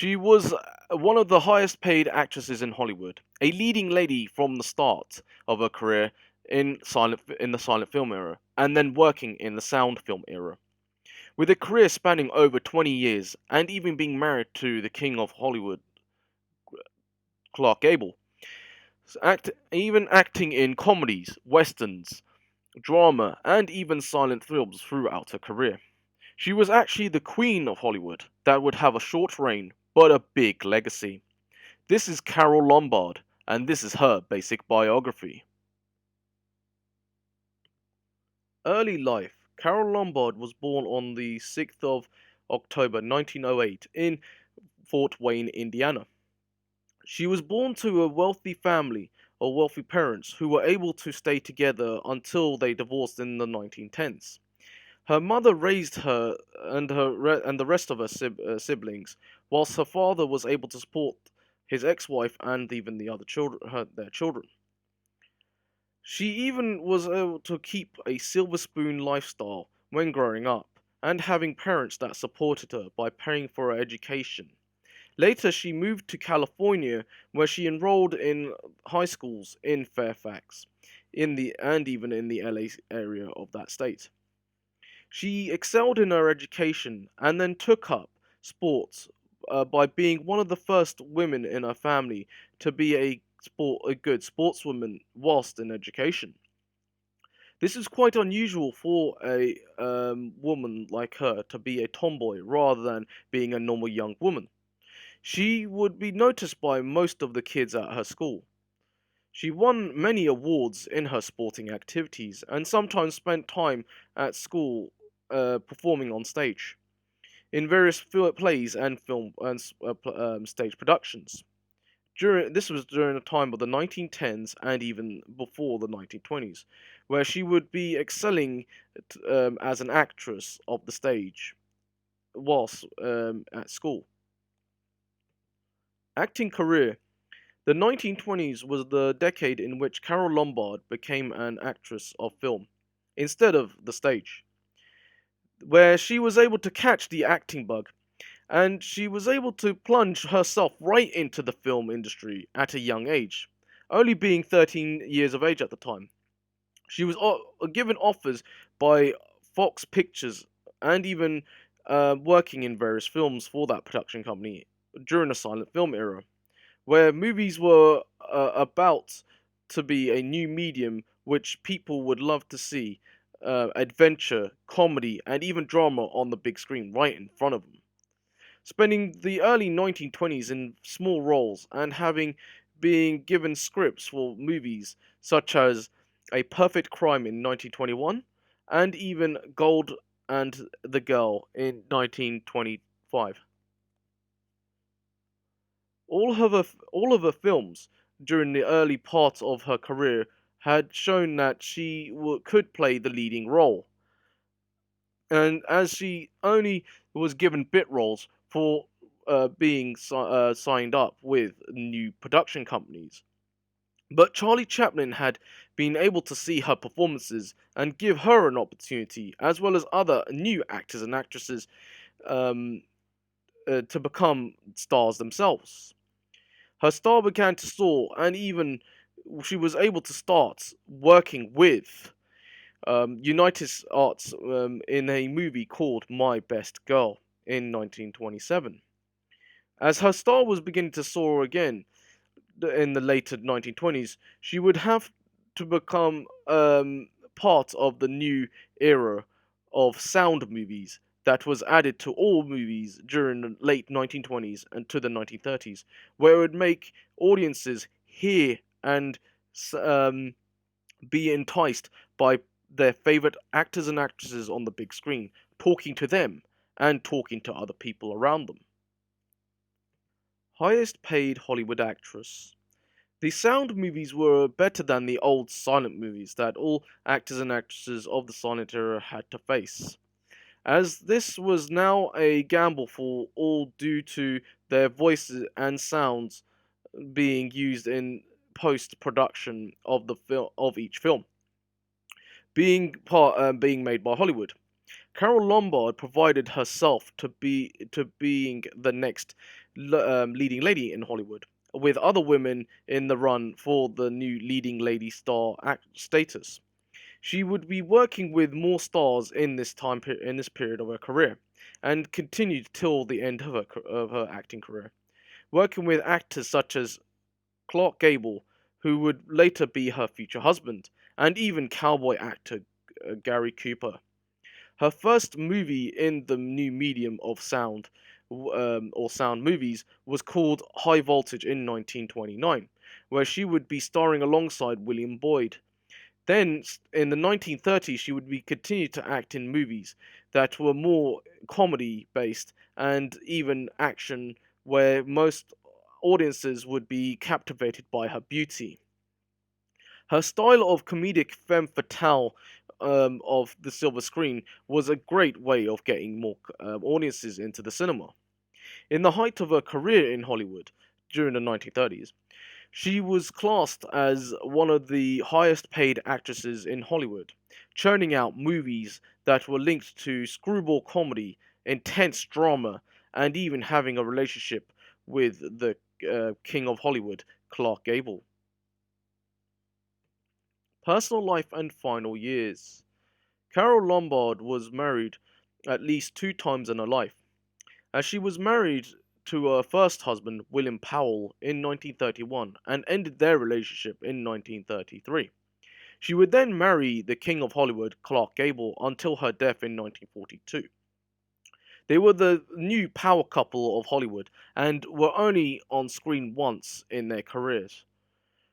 She was one of the highest paid actresses in Hollywood, a leading lady from the start of her career in the silent film era, and then working in the sound film era. With a career spanning over 20 years and even being married to the king of Hollywood, Clark Gable, even acting in comedies, westerns, drama, and even silent films throughout her career. She was actually the queen of Hollywood that would have a short reign but a big legacy. This is Carole Lombard, and this is her basic biography. Early life. Carole Lombard was born on the 6th of October 1908 in Fort Wayne, Indiana. She was born to a wealthy family or wealthy parents who were able to stay together until they divorced in the 1910s. Her mother raised her and and the rest of her siblings, whilst her father was able to support his ex-wife and even the other children, their children. She even was able to keep a silver spoon lifestyle when growing up, and having parents that supported her by paying for her education. Later, she moved to California, where she enrolled in high schools in Fairfax, and even in the LA area of that state. She excelled in her education and then took up sports by being one of the first women in her family to be a good sportswoman whilst in education. This is quite unusual for a woman like her to be a tomboy rather than being a normal young woman. She would be noticed by most of the kids at her school. She won many awards in her sporting activities and sometimes spent time at school performing on stage in various plays and film and stage productions. This was during the time of the 1910s and even before the 1920s, where she would be excelling as an actress of the stage whilst at school. Acting career. The 1920s was the decade in which Carole Lombard became an actress of film instead of the stage, where she was able to catch the acting bug and she was able to plunge herself right into the film industry at a young age, only being 13 years of age at the time. She was given offers by Fox Pictures and even working in various films for that production company during the silent film era, where movies were about to be a new medium which people would love to see adventure, comedy, and even drama on the big screen right in front of them. Spending the early 1920s in small roles and having been given scripts for movies such as A Perfect Crime in 1921 and even Gold and the Girl in 1925. All of her films during the early part of her career had shown that she could play the leading role, and as she only was given bit roles for being signed up with new production companies. But Charlie Chaplin had been able to see her performances and give her an opportunity, as well as other new actors and actresses, um, to become stars themselves. Her star began to soar, and even she was able to start working with United Arts in a movie called My Best Girl in 1927. As her star was beginning to soar again in the later 1920s, she would have to become part of the new era of sound movies that was added to all movies during the late 1920s and to the 1930s, where it would make audiences hear and um, be enticed by their favorite actors and actresses on the big screen, talking to them and talking to other people around them. Highest paid Hollywood actress. The sound movies were better than the old silent movies that all actors and actresses of the silent era had to face, as this was now a gamble for all due to their voices and sounds being used in post production of the film of each film being made by Hollywood. Carole Lombard provided herself to being the next leading lady in Hollywood, with other women in the run for the new leading lady star status. She would be working with more stars in in this period of her career, and continued till the end of of her acting career, working with actors such as Clark Gable, who would later be her future husband, and even cowboy actor Gary Cooper. Her first movie in the new medium of sound, or sound movies, was called High Voltage in 1929, where she would be starring alongside William Boyd. Then, in the 1930s, she would be continued to act in movies that were more comedy based and even action, where most audiences would be captivated by her beauty. Her style of comedic femme fatale of the silver screen was a great way of getting more audiences into the cinema. In the height of her career in Hollywood during the 1930s, she was classed as one of the highest paid actresses in Hollywood, churning out movies that were linked to screwball comedy, intense drama, and even having a relationship with the King of Hollywood, Clark Gable. Personal life and final years. Carole Lombard was married at least two times in her life, as she was married to her first husband, William Powell, in 1931 and ended their relationship in 1933. She would then marry the King of Hollywood, Clark Gable, until her death in 1942. They were the new power couple of Hollywood and were only on screen once in their careers.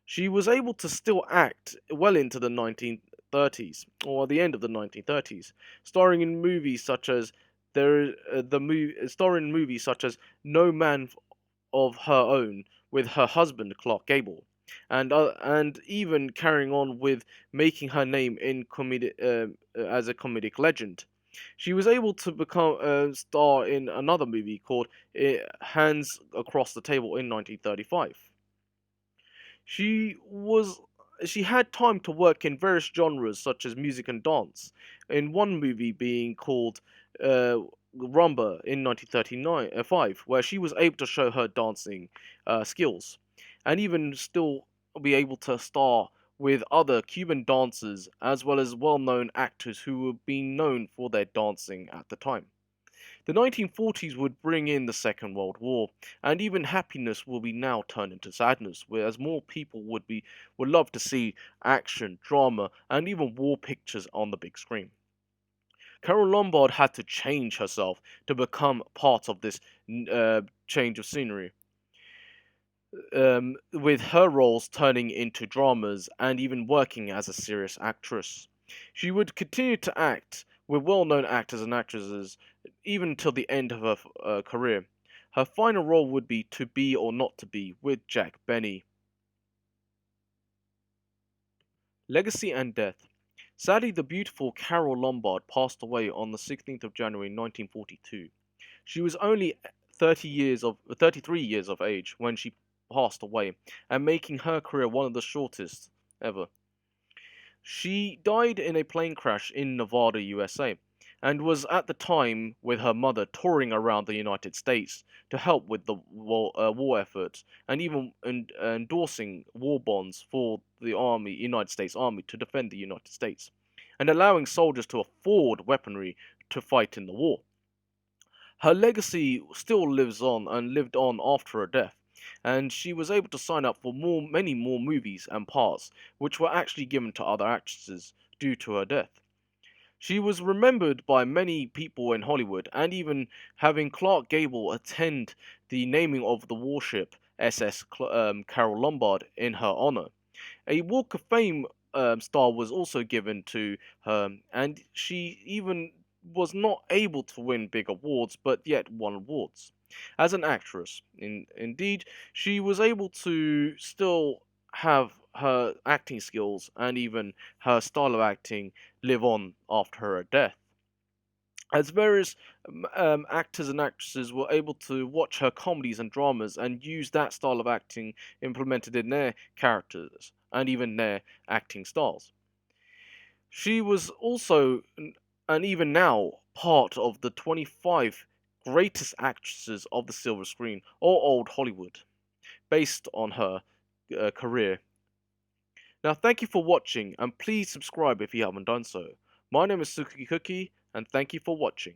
She was able to still act well into the 1930s, or the end of the 1930s, starring in movies such as starring in movies such as No Man of Her Own with her husband Clark Gable, and even carrying on with making her name in as a comedic legend. She was able to become a star in another movie called Hands Across the Table in 1935. She was she had time to work in various genres such as music and dance. In one movie being called uh, Rumba in 1939 where she was able to show her dancing skills, and even still be able to star with other Cuban dancers as well as well-known actors who were being known for their dancing at the time. The 1940s would bring in the Second World War, and even happiness will be now turned into sadness, whereas more people would love to see action, drama, and even war pictures on the big screen. Carole Lombard had to change herself to become part of this change of scenery, with her roles turning into dramas and even working as a serious actress. She would continue to act with well known actors and actresses even till the end of her career. Her final role would be To Be or Not to Be with Jack Benny. Legacy and death. Sadly, the beautiful Carole Lombard passed away on the 16th of January 1942. She was only 33 years of age when she passed away, and making her career one of the shortest ever. She died in a plane crash in Nevada, USA, and was at the time with her mother touring around the United States to help with the war efforts, and even endorsing war bonds for the United States Army to defend the United States, and allowing soldiers to afford weaponry to fight in the war. Her legacy still lives on and lived on after her death, and she was able to sign up for many more movies and parts, which were actually given to other actresses due to her death. She was remembered by many people in Hollywood, and even having Clark Gable attend the naming of the warship SS Carole Lombard in her honor. A Walk of Fame star was also given to her, and she even was not able to win big awards, but yet won awards. As an actress, indeed, she was able to still have her acting skills and even her style of acting live on after her death, as various actors and actresses were able to watch her comedies and dramas and use that style of acting implemented in their characters and even their acting styles. She was also, and even now, part of the 25 greatest actresses of the silver screen or old Hollywood, based on her career. Now, thank you for watching, and please subscribe if you haven't done so. My name is Suki Cookie, and thank you for watching.